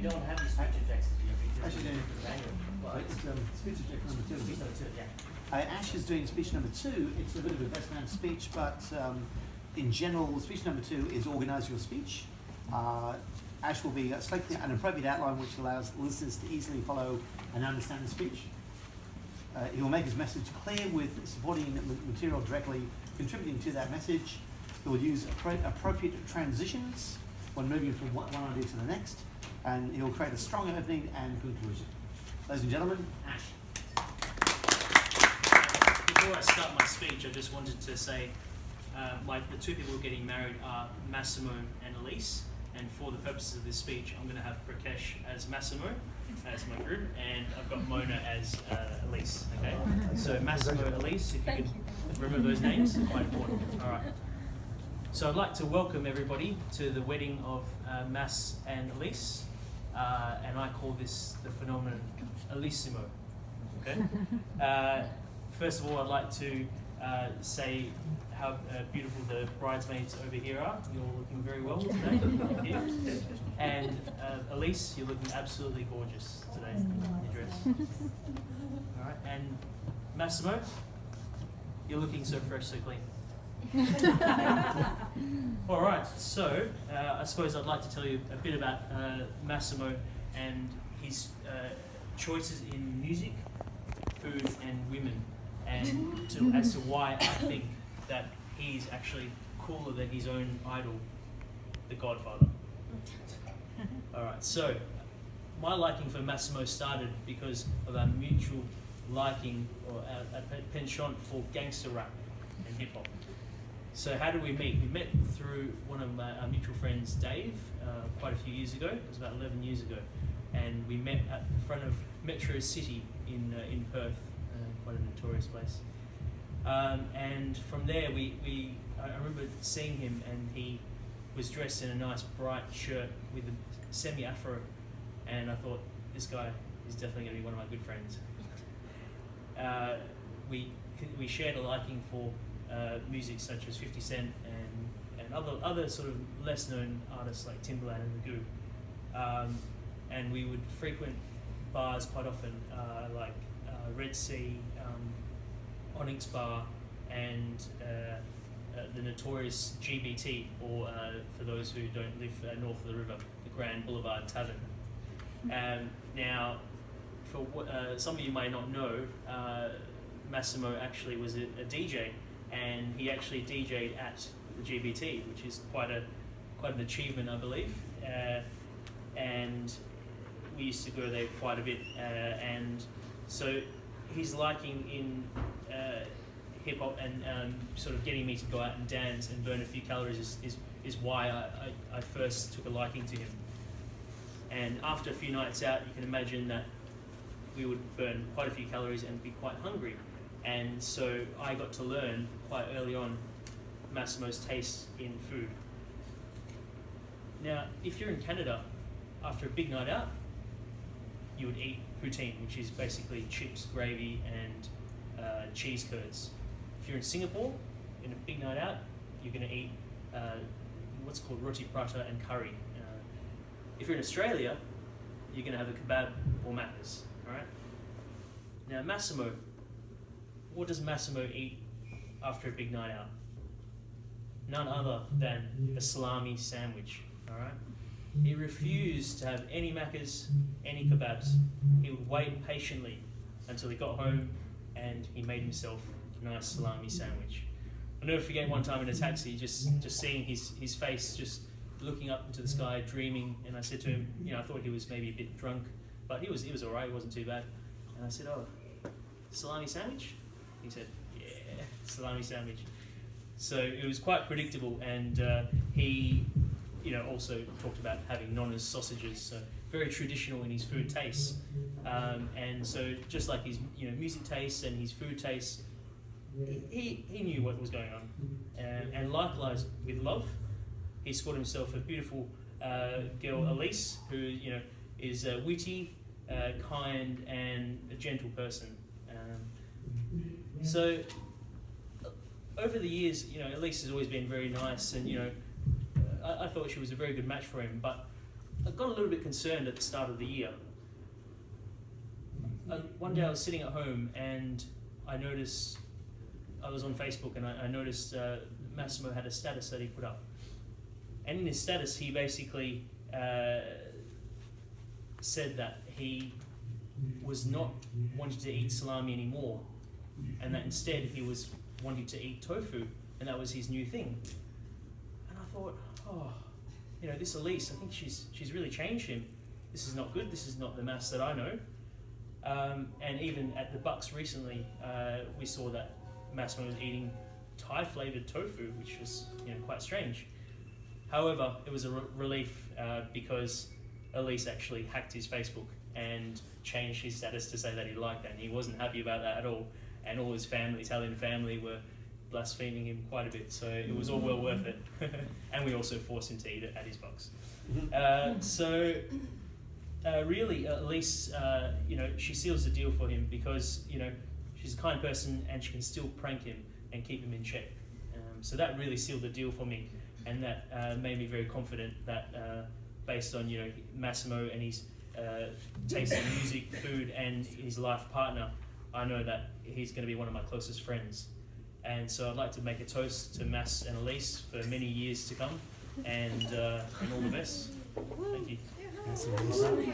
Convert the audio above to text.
We don't have these speech objects here because Actually, no. it's manual. Well, It's speech object number 2. speech number 2, yeah. Ash is doing speech number 2. It's a bit of a best man speech, but in general, speech number 2 is organise your speech. Ash will be selecting an appropriate outline which allows listeners to easily follow and understand the speech. He will make his message clear with supporting material directly contributing to that message. He will use appropriate transitions when moving from one idea to the next, and he will create a strong opening and conclusion. Ladies and gentlemen, Ash. Before I start my speech, I just wanted to say the two people getting married are Massimo and Elise, and for the purposes of this speech, I'm going to have Prakash as Massimo, as my groom, and I've got Mona as Elise. Okay, so Massimo, Elise, if you could remember those names, it's quite important. All right. So I'd like to welcome everybody to the wedding of Mass and Elise, and I call this the phenomenon Elisimo. Okay. First of all, I'd like to say how beautiful the bridesmaids over here are. You're looking very well today. Here. And Elise, you're looking absolutely gorgeous today in your dress. All right. And Massimo, you're looking so fresh, so clean. All right. So I suppose I'd like to tell you a bit about Massimo and his choices in music, food, and women, and as to why I think that he's actually cooler than his own idol, The Godfather. All right, so my liking for Massimo started because of our mutual liking or a penchant for gangster rap and hip hop. So how did we meet? We met through one of our mutual friends, Dave, quite a few years ago. It was about 11 years ago, and we met at the front of Metro City in Perth, quite a notorious place. And from there, I remember seeing him, and he was dressed in a nice bright shirt with a semi-afro, and I thought, this guy is definitely going to be one of my good friends. We shared a liking for music such as 50 Cent and other sort of less known artists like Timbaland and The Goo. And we would frequent bars quite often, like Red Sea, Onyx Bar, and the notorious GBT, or for those who don't live north of the river, the Grand Boulevard Tavern. Now, for some of you may not know, Massimo actually was a DJ, and he actually DJ'd at the GBT, which is quite an achievement, I believe. And we used to go there quite a bit, and so his liking in hip hop and sort of getting me to go out and dance and burn a few calories is why I first took a liking to him. And after a few nights out, you can imagine that we would burn quite a few calories and be quite hungry. And so I got to learn quite early on Massimo's taste in food. Now, if you're in Canada, after a big night out, you would eat poutine, which is basically chips, gravy, and cheese curds. If you're in Singapore, in a big night out, you're going to eat what's called roti prata and curry. If you're in Australia, you're going to have a kebab or macas. All right. Now, Massimo, what does Massimo eat after a big night out? None other than a salami sandwich. All right. He refused to have any macas, any kebabs. He would wait patiently until he got home and he made himself a nice salami sandwich. I'll never forget one time in a taxi, just seeing his face just looking up into the sky, dreaming, and I said to him, I thought he was maybe a bit drunk, but he was all right, he wasn't too bad. And I said, oh, salami sandwich? He said, yeah, salami sandwich. So it was quite predictable, and he also talked about having Nonna's sausages, so very traditional in his food tastes. And so just like his music tastes and his food tastes, he knew what was going on. And likewise with love, he scored himself a beautiful girl, Elise, who is witty, kind, and a gentle person. So over the years, Elise has always been very nice, and I thought she was a very good match for him. But I got a little bit concerned at the start of the year. One day I was sitting at home and I noticed, I was on Facebook and I noticed Massimo had a status that he put up. And in his status he basically said that he was not wanting to eat salami anymore, and that instead he was wanting to eat tofu, and that was his new thing. And I thought, oh, you know, this Elise, I think she's really changed him. This is not good. This is not the Mass that I know. And even at the Bucks recently, we saw that Massimo was eating Thai flavored tofu, which was, you know, quite strange. However, it was a relief because Elise actually hacked his Facebook and changed his status to say that he liked that, and he wasn't happy about that at all. And all his family, Italian family, were blaspheming him quite a bit, so it was all well worth it. And we also forced him to eat it at his box. Really, Elise, you know, she seals the deal for him because, you know, she's a kind person and she can still prank him and keep him in check. So that really sealed the deal for me, and that made me very confident that based on, you know, Massimo and his taste in music, food, and his life partner, I know that he's going to be one of my closest friends. And so I'd like to make a toast to Mass and Elise for many years to come, and all the best. Thank you. That's amazing.